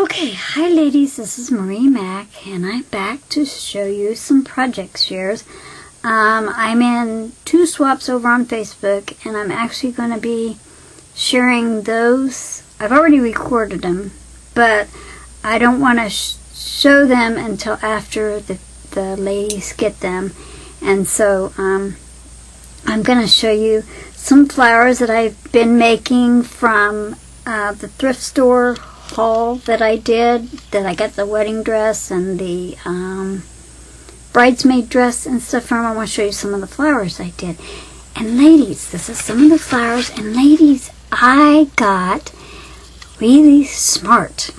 Okay, hi ladies, this is Marie Mac, and I'm back to show you some project shares. I'm in 2 swaps over on Facebook, and I'm actually going to be sharing those. I've already recorded them, but I don't want to show them until after the ladies get them. And so I'm going to show you some flowers that I've been making from the thrift store haul that I did, that I got the wedding dress and the bridesmaid dress and stuff from. I want to show you some of the flowers I did. And ladies, this is some of the flowers, and ladies, I got really smart.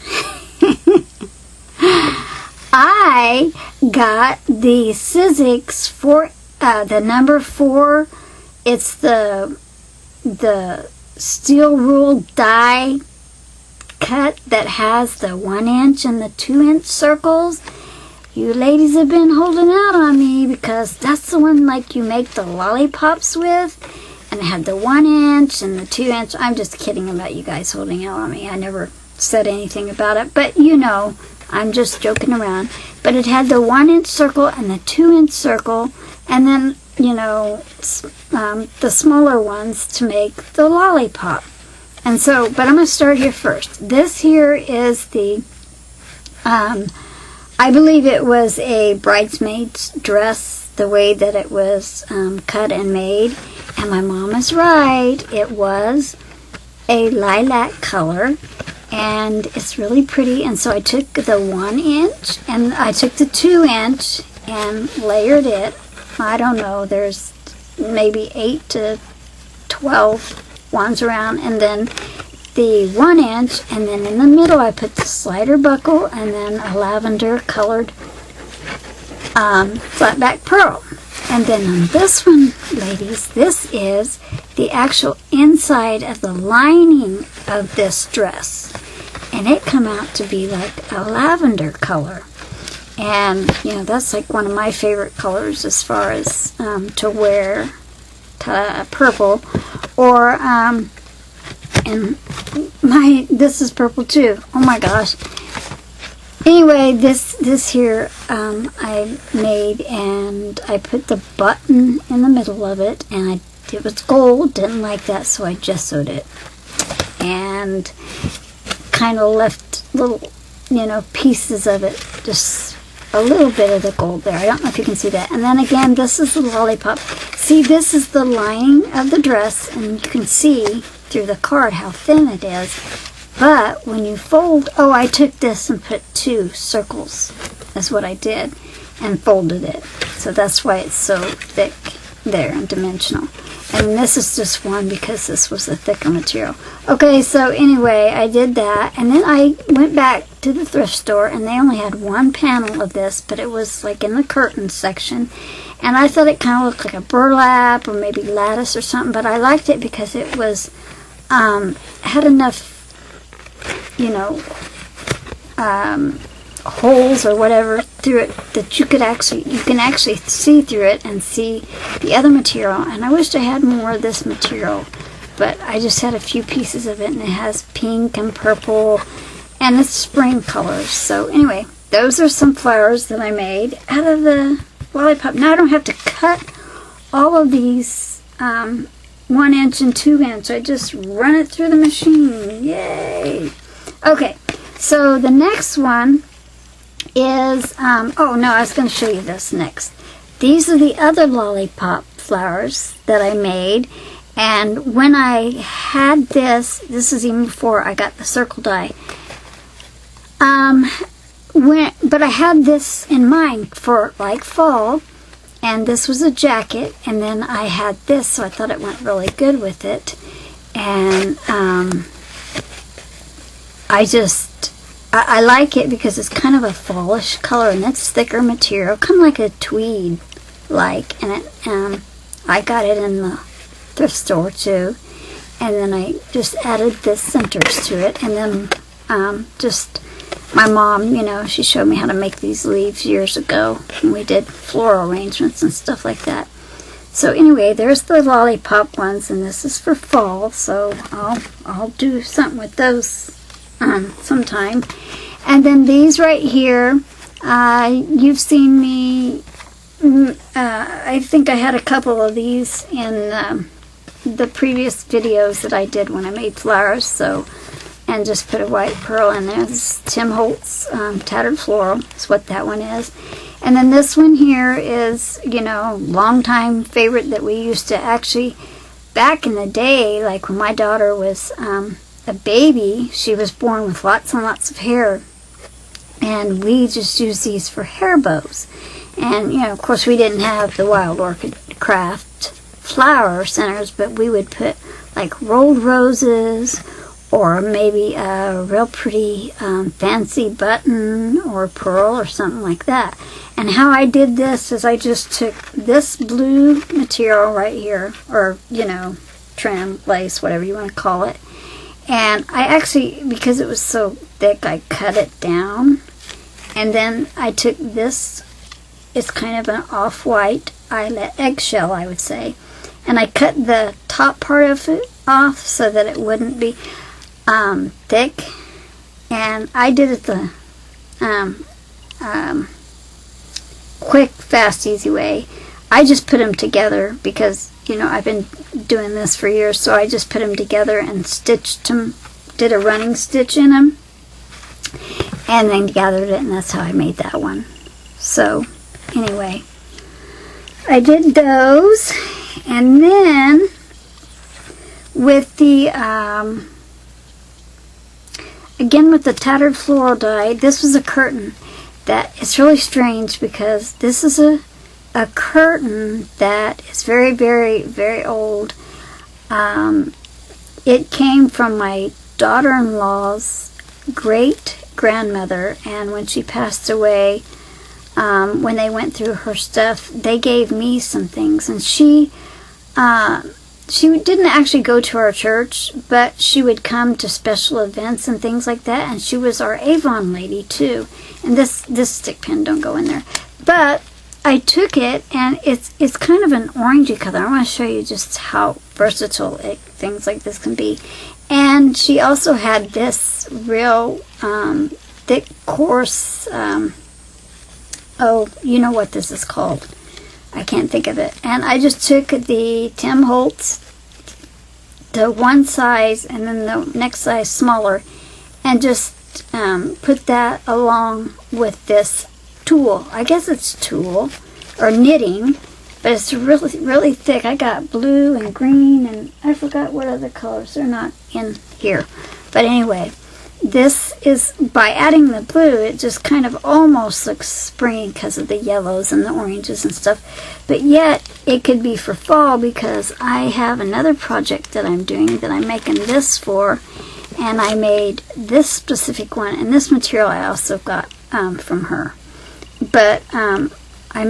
I got the Sizzix for the number 4. It's the steel rule die cut that has the 1-inch and the 2-inch circles. You ladies have been holding out on me because that's the one like you make the lollipops with, and it had the 1-inch and the 2-inch. I'm just kidding about you guys holding out on me. I never said anything about it, but you know, I'm just joking around. But it had the 1-inch circle and the 2-inch circle, and then, you know, the smaller ones to make the lollipop. And so, but I'm going to start here first. This here is the, I believe it was a bridesmaid's dress, the way that it was cut and made. And my mom is right. It was a lilac color, and it's really pretty. And so I took the 1-inch, and I took the 2-inch and layered it. I don't know, there's maybe 8 to 12 ones around, and then the 1-inch, and then in the middle I put the slider buckle, and then a lavender colored flat back pearl. And then on this one, ladies, this is the actual inside of the lining of this dress, and it come out to be like a lavender color. And you know, that's like one of my favorite colors as far as to wear, purple. Or and this is purple too. Oh my gosh. Anyway, this here I made, and I put the button in the middle of it, and it was gold. Didn't like that, so I gessoed it and kind of left little, you know, pieces of it, just a little bit of the gold there. I don't know if you can see that. And then again, this is the lollipop. See, this is the lining of the dress, and you can see through the card how thin it is. But when you fold, oh, I took this and put 2 circles. That's what I did, and folded it. So that's why it's so thick there and dimensional. And this is just one because this was the thicker material. Okay, so anyway, I did that, and then I went back to the thrift store, and they only had 1 panel of this, but it was like in the curtain section, and I thought it kind of looked like a burlap or maybe lattice or something, but I liked it because it was had enough, you know, holes or whatever through it that you can actually see through it and see the other material. And I wished I had more of this material, but I just had a few pieces of it, and it has pink and purple, and it's spring colors. So anyway, those are some flowers that I made out of the lollipop. Now I don't have to cut all of these 1-inch and 2-inch. I just run it through the machine. Yay! Okay, so the next one is, oh no, I was going to show you this next. These are the other lollipop flowers that I made, and when I had this is even before I got the circle die, but I had this in mind for like fall, and this was a jacket, and then I had this, so I thought it went really good with it. And I like it because it's kind of a fallish color, and it's thicker material, kind of like a tweed like. And it I got it in the thrift store too, and then I just added the centers to it, and then just my mom, you know, she showed me how to make these leaves years ago, and we did floral arrangements and stuff like that. So anyway, there's the lollipop ones, and this is for fall, so I'll do something with those sometime. And then these right here, you've seen me, I think I had a couple of these in the previous videos that I did when I made flowers, so, and just put a white pearl in there. This is Tim Holtz Tattered Floral is what that one is. And then this one here is, you know, longtime favorite that we used to actually, back in the day, like when my daughter was a baby, she was born with lots and lots of hair. And we just used these for hair bows. And, you know, of course we didn't have the Wild Orchid Craft flower centers, but we would put like rolled roses, or maybe a real pretty fancy button or pearl or something like that. And how I did this is I just took this blue material right here, or, you know, trim, lace, whatever you want to call it. And I actually, because it was so thick, I cut it down. And then I took this, it's kind of an off-white eggshell, I would say. And I cut the top part of it off so that it wouldn't be thick. And I did it the quick, fast, easy way. I just put them together because, you know, I've been doing this for years, so I just put them together and stitched them, did a running stitch in them, and then gathered it, and that's how I made that one. So, anyway, I did those, and then with the, again with the Tattered Floral die, this was a curtain that, it's really strange because this is a curtain that is very, very, very old. It came from my daughter-in-law's great-grandmother, and when she passed away, when they went through her stuff, they gave me some things, and she didn't actually go to our church, but she would come to special events and things like that, and she was our Avon lady too. And this stick pin don't go in there, but I took it, and it's kind of an orangey color. I want to show you just how versatile things like this can be. And she also had this real thick, coarse, oh, you know what this is called. I can't think of it. And I just took the Tim Holtz, the one size, and then the next size smaller, and just put that along with this tulle. I guess it's tulle or knitting, but it's really, really thick. I got blue and green, and I forgot what other colors. They're not in here. But anyway, this is, by adding the blue, it just kind of almost looks springy because of the yellows and the oranges and stuff. But yet, it could be for fall because I have another project that I'm doing that I'm making this for. And I made this specific one, and this material I also got from her. But I'm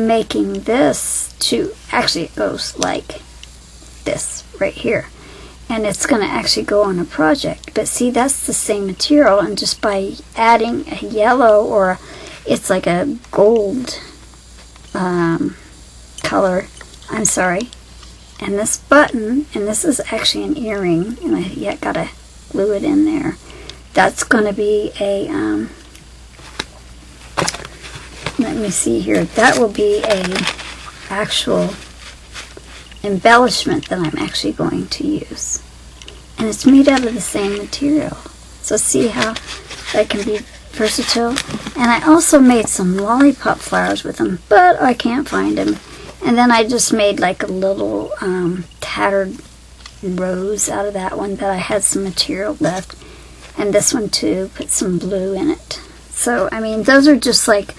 making this to, actually it goes like this right here. And it's going to actually go on a project. But see, that's the same material, and just by adding a yellow, or it's like a gold color, I'm sorry. And this button, and this is actually an earring, and I yet got to glue it in there. That's going to be a, let me see here, that will be a actual embellishment that I'm actually going to use. And it's made out of the same material. So see how that can be versatile. And I also made some lollipop flowers with them, but I can't find them. And then I just made like a little tattered rose out of that one that I had some material left. And this one too, put some blue in it. So, I mean, those are just like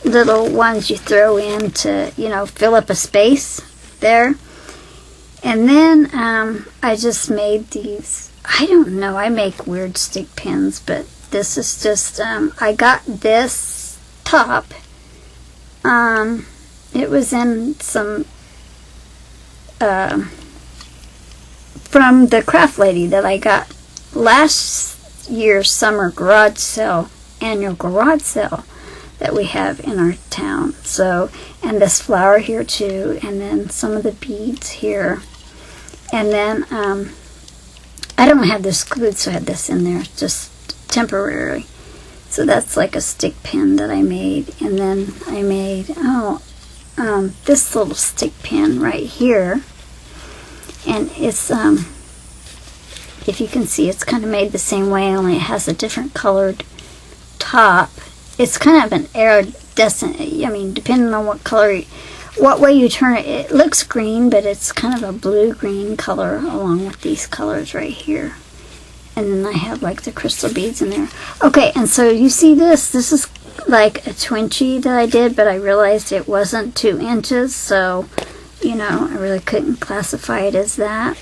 little ones you throw in to, you know, fill up a space there. And then I just made these, I don't know, I make weird stick pins, but this is just, I got this top. It was in some, from the craft lady that I got last year's summer garage sale, annual garage sale that we have in our town. So, and this flower here too, and then some of the beads here. And then, I don't have this glued, so I had this in there just temporarily. So that's like a stick pin that I made. And then I made, this little stick pin right here. And it's, if you can see, it's kind of made the same way, only it has a different colored top. It's kind of an iridescent, I mean, depending on what color, what way you turn it, it looks green, but it's kind of a blue-green color along with these colors right here. And then I have like the crystal beads in there. Okay, and so you see this is like a twinchy that I did, but I realized it wasn't 2 inches, so, you know, I really couldn't classify it as that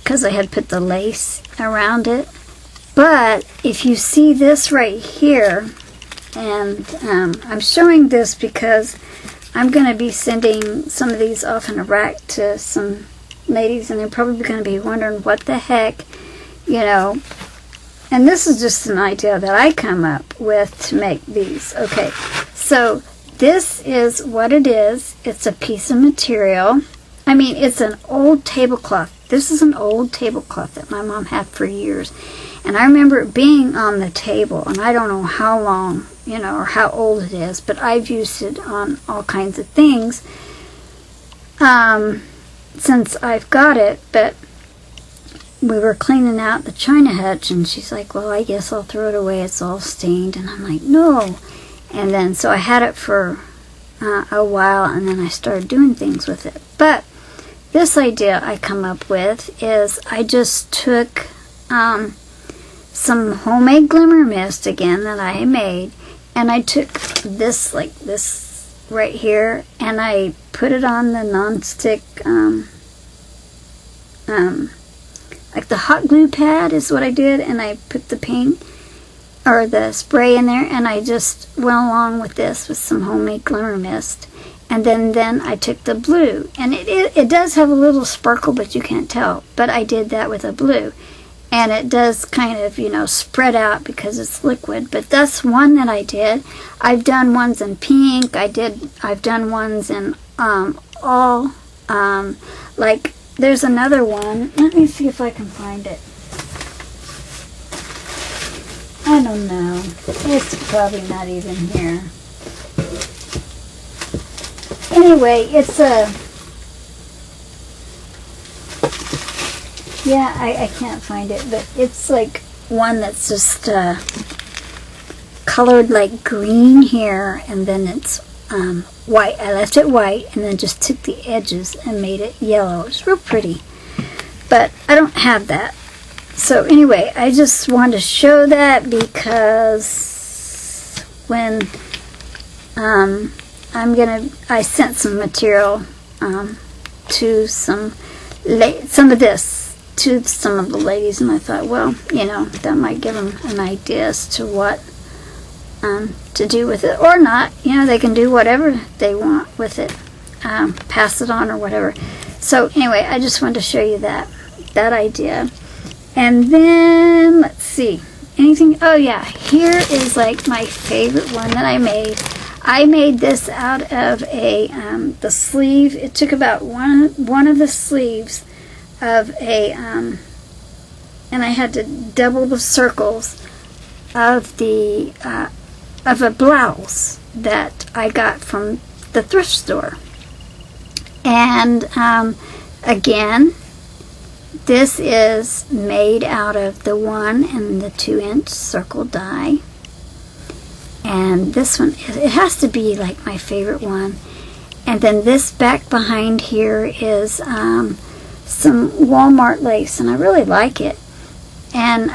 because I had put the lace around it. But if you see this right here, and I'm showing this because I'm going to be sending some of these off in a rack to some ladies, and they're probably going to be wondering what the heck, you know. And this is just an idea that I come up with to make these. Okay, so this is what it is. It's a piece of material. I mean, it's an old tablecloth. This is an old tablecloth that my mom had for years. And I remember it being on the table, and I don't know how long, you know, or how old it is, but I've used it on all kinds of things since I've got it. But we were cleaning out the china hutch, and she's like, well, I guess I'll throw it away. It's all stained. And I'm like, no. And then, so I had it for a while, and then I started doing things with it. But this idea I come up with is I just took some homemade glimmer mist again that I made, and I took this, like this right here, and I put it on the non-stick, like the hot glue pad is what I did, and I put the paint or the spray in there, and I just went along with this with some homemade glimmer mist. And then I took the blue, and it does have a little sparkle, but you can't tell, but I did that with a blue. And it does kind of, you know, spread out because it's liquid. But that's one that I did. I've done ones in pink. I've done ones in like, there's another one. Let me see if I can find it. I don't know. It's probably not even here. Anyway, it's a... Yeah, I can't find it, but it's like one that's just colored like green here, and then it's white. I left it white and then just took the edges and made it yellow. It's real pretty, but I don't have that. So anyway, I just wanted to show that because when I sent some material to some of this to some of the ladies, and I thought, well, you know, that might give them an idea as to what to do with it, or not. You know, they can do whatever they want with it, pass it on or whatever. So anyway, I just wanted to show you that idea. And then let's see, anything. Oh yeah, here is like my favorite one that I made. I made this out of the sleeve. It took about one of the sleeves of and I had to double the circles of a blouse that I got from the thrift store. And again, this is made out of the 1 and the 2-inch circle die. And this one, it has to be like my favorite one. And then this back behind here is some Walmart lace, and I really like it. And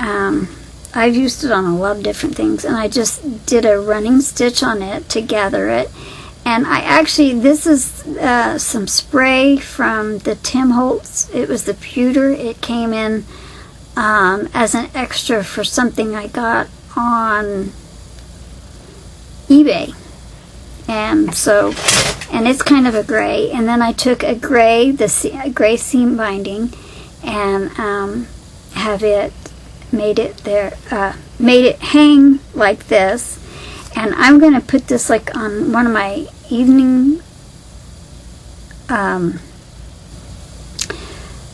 I've used it on a lot of different things, and I just did a running stitch on it to gather it. And I actually, this is some spray from the Tim Holtz. It was the pewter. It came in as an extra for something I got on eBay. And so, and it's kind of a gray. And then I took a gray, gray seam binding, and have it, made it hang like this. And I'm going to put this like on one of my evening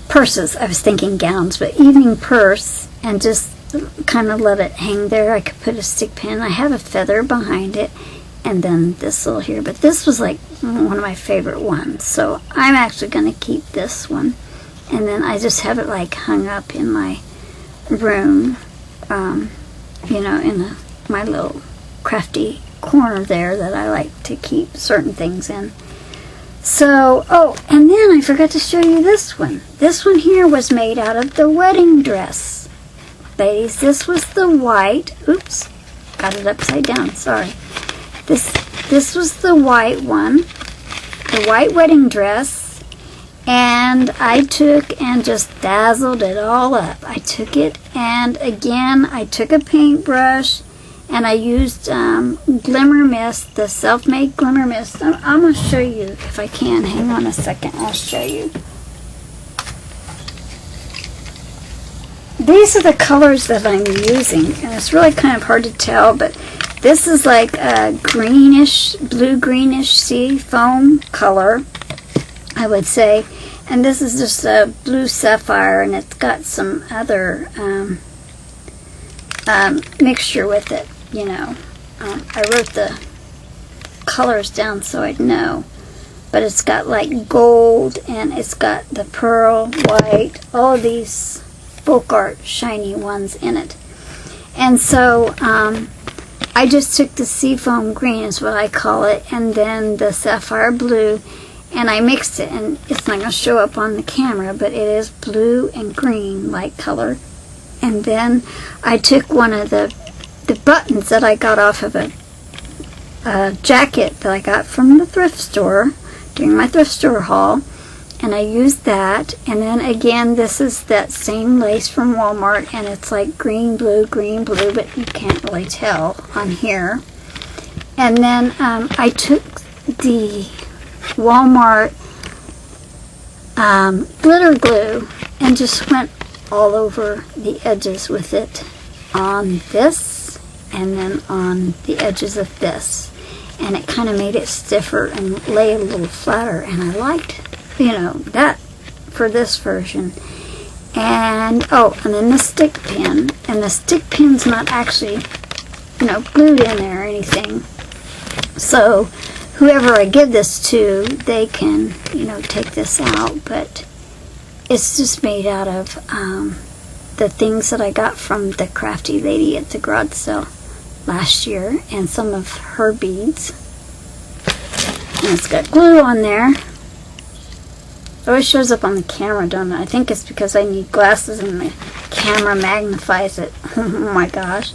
purses. I was thinking gowns, but evening purse, and just kind of let it hang there. I could put a stick pin. I have a feather behind it, and then this little here. But this was like one of my favorite ones, so I'm actually going to keep this one. And then I just have it like hung up in my room, you know, in my little crafty corner there that I like to keep certain things in. So, oh, and then I forgot to show you this one. This one here was made out of the wedding dress. Ladies, this was the white, oops, got it upside down, sorry. This was the white one, the white wedding dress, and I took and just dazzled it all up. I took it, and again, I took a paintbrush, and I used Glimmer Mist, the self-made Glimmer Mist. I'm going to show you if I can. Hang on a second, I'll show you. These are the colors that I'm using, and it's really kind of hard to tell, but this is like a greenish, blue-greenish sea foam color, I would say. And this is just a blue sapphire, and it's got some other mixture with it, you know. I wrote the colors down so I'd know. But it's got like gold, and it's got the pearl, white, all these folk art shiny ones in it. And so I just took the seafoam green is what I call it, and then the sapphire blue, and I mixed it, and it's not going to show up on the camera, but it is blue and green light color. And then I took one of the buttons that I got off of a jacket that I got from the thrift store during my thrift store haul, and I used that. And then again, this is that same lace from Walmart, and it's like green, blue, but you can't really tell on here. And then I took the Walmart glitter glue and just went all over the edges with it on this, and then on the edges of this. And it kind of made it stiffer and lay a little flatter, and I liked, you know, that for this version. And oh, and then the stick pin, and the stick pin's not actually, you know, glued in there or anything, so whoever I give this to, they can, you know, take this out. But it's just made out of the things that I got from the crafty lady at the garage sale last year, and some of her beads. And it's got glue on there. It always shows up on the camera, don't it? I think it's because I need glasses and the camera magnifies it. Oh my gosh.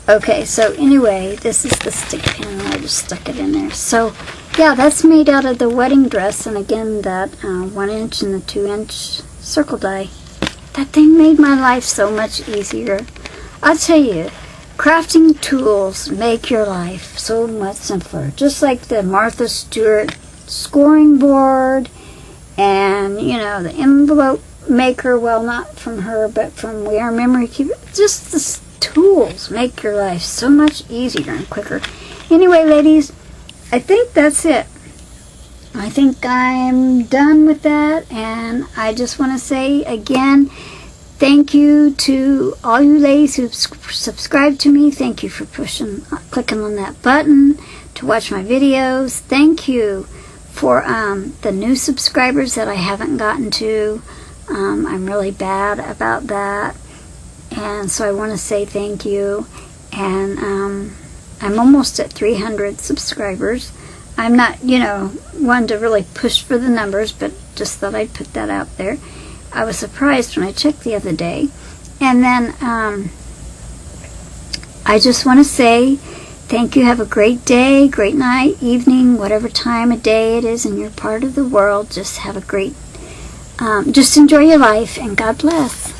Okay, so anyway, this is the stick pin, and I just stuck it in there. So, yeah, that's made out of the wedding dress, and again, that 1 inch and the 2 inch circle die. That thing made my life so much easier. I'll tell you, crafting tools make your life so much simpler. Just like the Martha Stewart scoring board, and, you know, the envelope maker, well, not from her, but from We Are Memory Keeper. Just the tools make your life so much easier and quicker. Anyway, ladies, I think that's it. I think I'm done with that, and I just want to say again, thank you to all you ladies who've subscribed to me. Thank you for clicking on that button to watch my videos. Thank you for the new subscribers that I haven't gotten to. I'm really bad about that. And so I want to say thank you. And I'm almost at 300 subscribers. I'm not, you know, one to really push for the numbers, but just thought I'd put that out there. I was surprised when I checked the other day. And then I just want to say thank you. Have a great day, great night, evening, whatever time of day it is in your part of the world. Just have a great, just enjoy your life, and God bless.